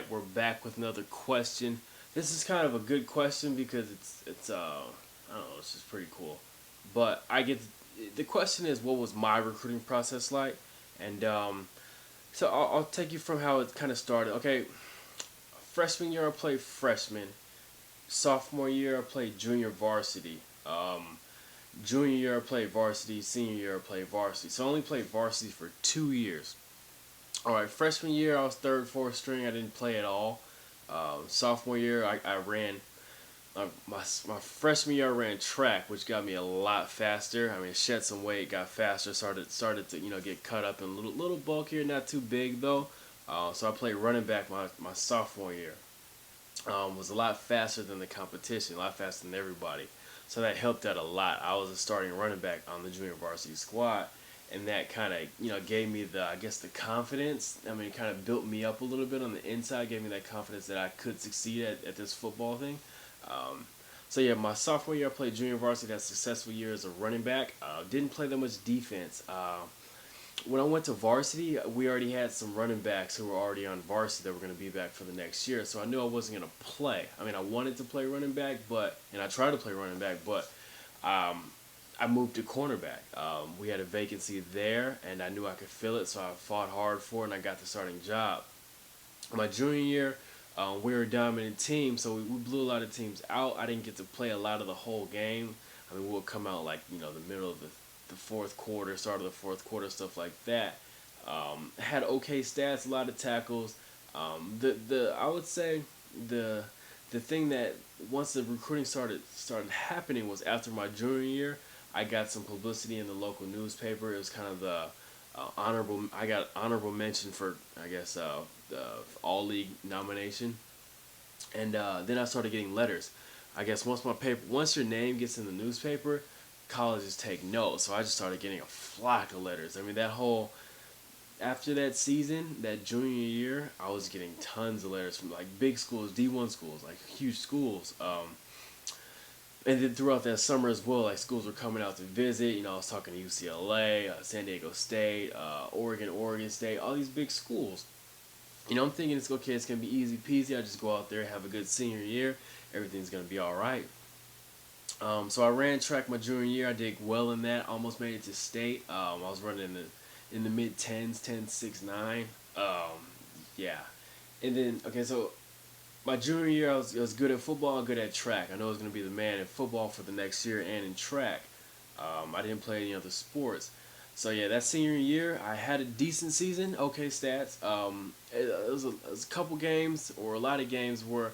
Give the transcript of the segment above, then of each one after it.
right, we're back with another question. This is kind of a good question because it's I don't know, it's just pretty cool. But the question is, what was my recruiting process like? And so I'll take you from how it kind of started. Okay, freshman year I played freshman. Sophomore year I played junior varsity. Junior year I played varsity. Senior year I played varsity. So I only played varsity for 2 years. All right, freshman year I was third, fourth string. I didn't play at all. Sophomore year I ran my freshman year I ran track, which got me a lot faster. I mean, shed some weight, got faster, started to get cut up and little bulkier, not too big though. So I played running back my sophomore year. Was a lot faster than the competition, a lot faster than everybody. So that helped out a lot. I was a starting running back on the junior varsity squad, and that kind of gave me the the confidence. I mean, it kind of built me up a little bit on the inside, gave me that confidence that I could succeed at this football thing. Um, so yeah, my sophomore year I played junior varsity. That successful year as a running back. Didn't play that much defense. When I went to varsity, we already had some running backs who were already on varsity that were going to be back for the next year. So I knew I wasn't going to play. I mean, I wanted to play running back, and I tried to play running back, but I moved to cornerback. We had a vacancy there, and I knew I could fill it, so I fought hard for it, and I got the starting job. My junior year, we were a dominant team, so we blew a lot of teams out. I didn't get to play a lot of the whole game. I mean, we'll come out like the middle of the fourth quarter, start of the fourth quarter, stuff like that. Had okay stats, a lot of tackles. The I would say the the thing that once the recruiting started happening was after my junior year. I got some publicity in the local newspaper. It was kind of the honorable. I got honorable mention for the all league nomination, and then I started getting letters. I guess once your name gets in the newspaper, colleges take note. So I just started getting a flock of letters. I mean, that whole after that season, that junior year, I was getting tons of letters from like big schools, D1 schools, like huge schools. And then throughout that summer as well, like schools were coming out to visit. I was talking to UCLA, San Diego State, Oregon State, all these big schools. I'm thinking it's okay. It's gonna be easy peasy. I just go out there, have a good senior year. Everything's gonna be all right. So I ran track my junior year. I did well in that. Almost made it to state. I was running in the mid tens, 10, 6, 9. Yeah. And then so my junior year I was good at football and good at track. I know I was gonna be the man in football for the next year and in track. I didn't play any other sports. So yeah, that senior year I had a decent season, okay stats. It was a couple games or a lot of games where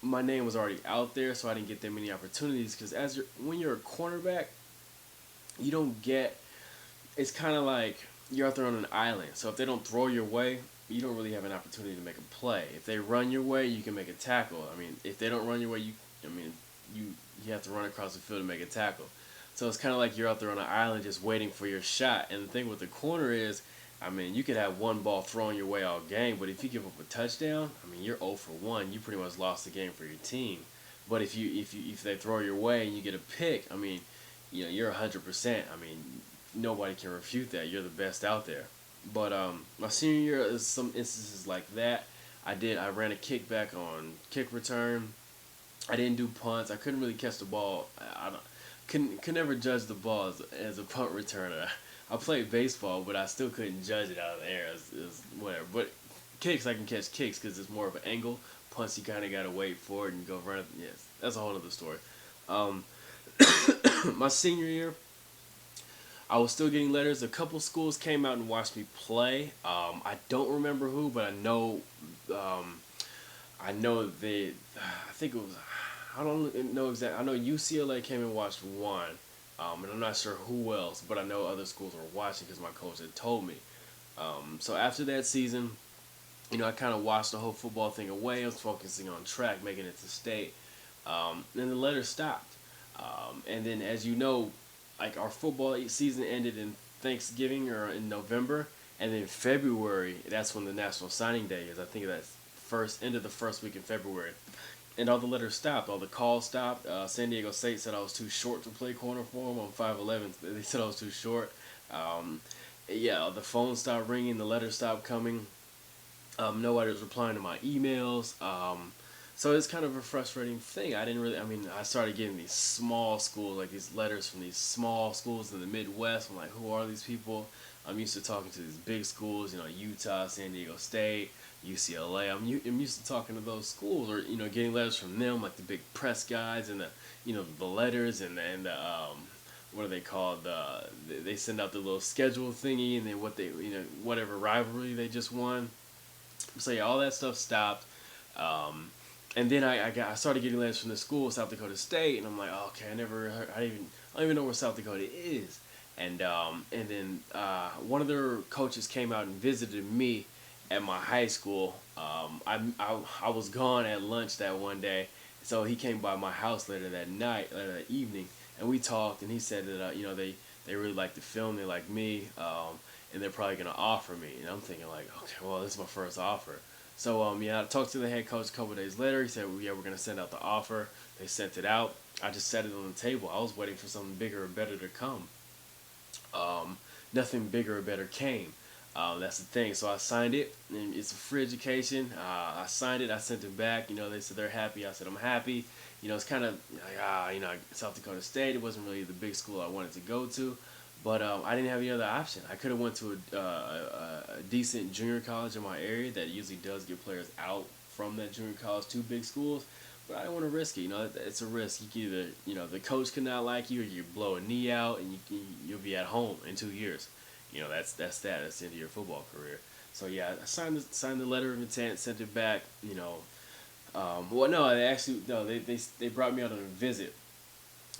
my name was already out there, so I didn't get that many opportunities. Because when you're a cornerback, you don't get. It's kind of like you're out there on an island. So if they don't throw your way, you don't really have an opportunity to make a play. If they run your way, you can make a tackle. I mean, if they don't run your way, I mean, you have to run across the field to make a tackle. So it's kind of like you're out there on an island just waiting for your shot. And the thing with the corner is, I mean, you could have one ball thrown your way all game, but if you give up a touchdown, I mean, you're 0 for 1. You pretty much lost the game for your team. But if they throw your way and you get a pick, I mean, you're 100%. I mean, nobody can refute that. You're the best out there. But my senior year is some instances like that. I ran a kickback on kick return. I didn't do punts. I couldn't really catch the ball. I don't, could never judge the ball as a punt returner. I played baseball, but I still couldn't judge it out of the air. It's whatever. But kicks, I can catch kicks because it's more of an angle. Punts, you kind of got to wait for it and go run. Yes, that's a whole other story. Um, my senior year, I was still getting letters. A couple schools came out and watched me play. I don't remember who, but um, I know they. I think it was. I don't know exactly. I know UCLA came and watched one, and I'm not sure who else, but I know other schools were watching because my coach had told me. So after that season, I kind of watched the whole football thing away. I was focusing on track, making it to state. And the letters stopped. And then, as you know, like our football season ended in Thanksgiving or in November, and then February. That's when the National Signing Day is. I think that's first end of the first week in February. And all the letters stopped. All the calls stopped. San Diego State said I was too short to play corner for them. I'm 5'11". They said I was too short. Yeah, the phone stopped ringing. The letters stopped coming. Nobody was replying to my emails. So it's kind of a frustrating thing. I didn't really. I mean, I started getting these small schools, like these letters from these small schools in the Midwest. I'm like, who are these people? I'm used to talking to these big schools, Utah, San Diego State, UCLA. I'm used to talking to those schools, or getting letters from them, like the big press guys and the letters and the what are they called? They send out the little schedule thingy, and then whatever rivalry they just won. So yeah, all that stuff stopped. Um, and then I started getting letters from the school, South Dakota State, and I'm like, oh, okay, I don't even know where South Dakota is. And then one of their coaches came out and visited me at my high school. I was gone at lunch that one day, so he came by my house later that evening, and we talked. And he said that they really like the film, they like me, and they're probably gonna offer me. And I'm thinking like, okay, well, this is my first offer. So yeah, I talked to the head coach a couple days later. He said, well, yeah, we're gonna send out the offer. They sent it out. I just set it on the table. I was waiting for something bigger or better to come. Um, Nothing bigger or better came. That's the thing. So I signed it, and it's a free education. I signed it. I sent it back. They said they're happy. I said I'm happy. It's kind of like South Dakota State. It wasn't really the big school I wanted to go to, but I didn't have any other option. I could have went to a decent junior college in my area that usually does get players out from that junior college to big schools. But I didn't want to risk it. It's a risk. You can either, the coach could not like you, or you blow a knee out, and you'll be at home in 2 years. That's that. That's the end of your football career. So yeah, I signed the letter of intent, sent it back. Well, no, they actually no, they brought me out on a visit.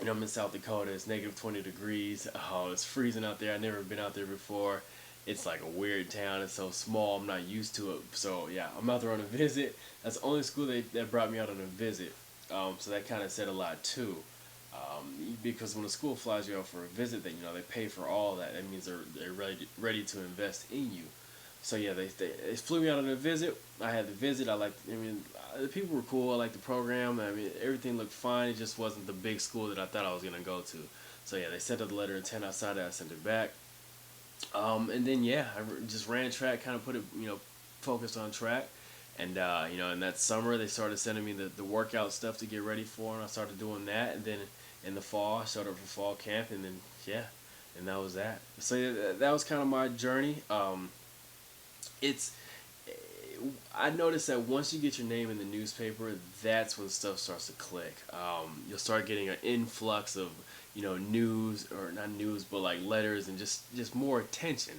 I'm in South Dakota. It's negative 20 degrees. Oh, it's freezing out there. I've never been out there before. It's like a weird town. It's so small. I'm not used to it. So yeah, I'm out there on a visit. That's the only school that brought me out on a visit. So that kind of said a lot too. Because when a school flies you out for a visit, they pay for all that. That means they're ready to invest in you. So yeah, they flew me out on a visit. I had the visit. The people were cool. I liked the program. I mean, everything looked fine. It just wasn't the big school that I thought I was gonna go to. So yeah, they sent out the letter of intent. I signed it. I sent it back. And then yeah, just ran track. Kind of put it, focused on track. And in that summer they started sending me the workout stuff to get ready for, and I started doing that. And then in the fall, I showed up for fall camp, and then yeah, and that was that. So yeah, that was kind of my journey. It's I noticed that once you get your name in the newspaper, that's when stuff starts to click. You'll start getting an influx of news, or not news, but like letters, and just more attention.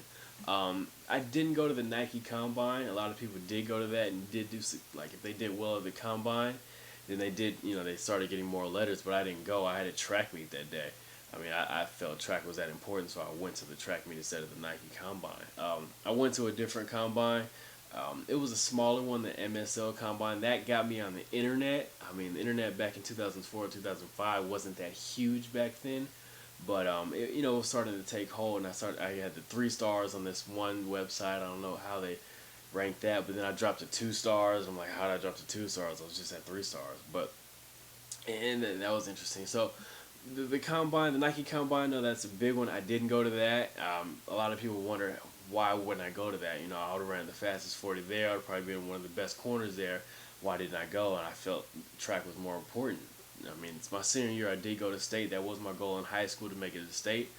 I didn't go to the Nike Combine. A lot of people did go to that and did do like if they did well at the Combine, then they did they started getting more letters. But I didn't go. I had a track meet that day. I mean, I felt track was that important, so I went to the track meet instead of the Nike Combine. I went to a different combine. It was a smaller one, the MSL Combine. That got me on the internet. I mean, the internet back in 2004, 2005 wasn't that huge back then. But it was starting to take hold, and I had the 3 stars on this one website. I don't know how they ranked that, but then I dropped to 2 stars. I'm like, how did I drop to 2 stars? I was just at 3 stars. But and that was interesting. So the combine, the Nike Combine, no, that's a big one. I didn't go to that. A lot of people wonder why wouldn't I go to that. I would have ran the fastest 40 there. I'd probably been one of the best corners there. Why didn't I go? And I felt track was more important. I mean, it's my senior year. I did go to state. That was my goal in high school, to make it to state,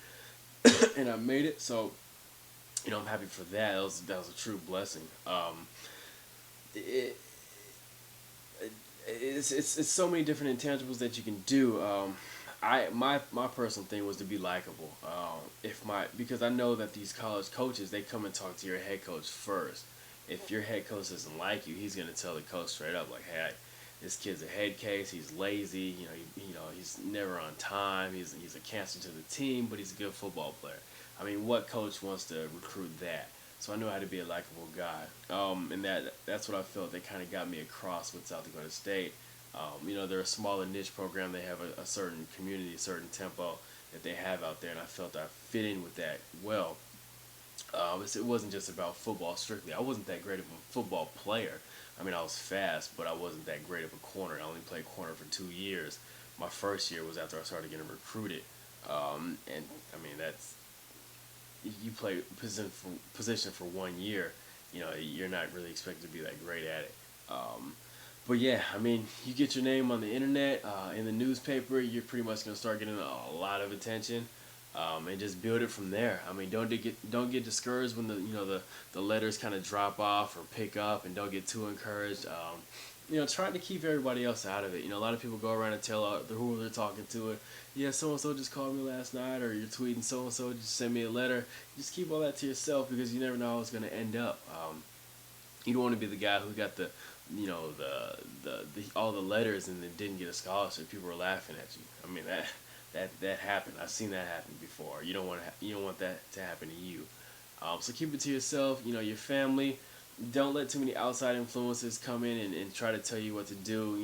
and I made it. So, I'm happy for that. That was a true blessing. It, it's so many different intangibles that you can do. My personal thing was to be likable. Because I know that these college coaches, they come and talk to your head coach first. If your head coach doesn't like you, he's gonna tell the coach straight up like, hey, this kid's a head case. He's lazy. He's never on time. He's a cancer to the team, but he's a good football player. I mean, what coach wants to recruit that? So I knew how to be a likable guy, and that's what I felt they kind of got me across with South Dakota State. They're a smaller niche program. They have a certain community, a certain tempo that they have out there, and I felt I fit in with that well. It wasn't just about football strictly. I wasn't that great of a football player. I mean, I was fast, but I wasn't that great of a corner. I only played corner for 2 years. My first year was after I started getting recruited. And I mean, you play position for 1 year, you're not really expected to be that great at it. Um, but yeah, I mean, you get your name on the internet, in the newspaper, you're pretty much gonna start getting a lot of attention, and just build it from there. I mean, don't get discouraged when the letters kind of drop off or pick up, and don't get too encouraged. Trying to keep everybody else out of it. A lot of people go around and tell who they're talking to it. Yeah, so and so just called me last night, or you're tweeting so and so just send me a letter. Just keep all that to yourself because you never know how it's gonna end up. You don't want to be the guy who got the all the letters and then didn't get a scholarship. People were laughing at you. I mean that happened. I've seen that happen before. You don't want that to happen to you. So keep it to yourself. Your family. Don't let too many outside influences come in and try to tell you what to do.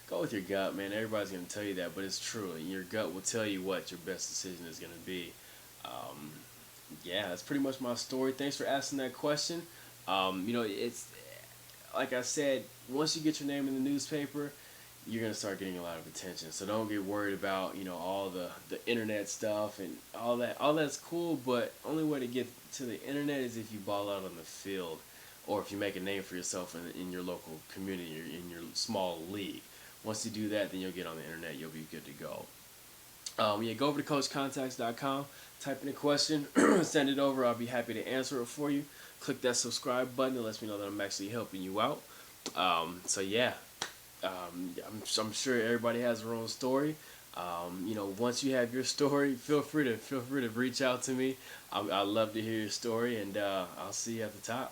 Go with your gut, man. Everybody's gonna tell you that, but it's true. And your gut will tell you what your best decision is gonna be. Um, yeah, that's pretty much my story. Thanks for asking that question. It's like I said, once you get your name in the newspaper, you're gonna start getting a lot of attention. So don't get worried about all the internet stuff and all that. All that's cool, but only way to get to the internet is if you ball out on the field, or if you make a name for yourself in your local community or in your small league. Once you do that, then you'll get on the internet. You'll be good to go. Yeah, go over to CoachContacts.com, type in a question, send it over. I'll be happy to answer it for you. Click that subscribe button. It lets me know that I'm actually helping you out. So yeah, I'm sure everybody has their own story. Once you have your story, feel free to reach out to me. I'd love to hear your story, and I'll see you at the top.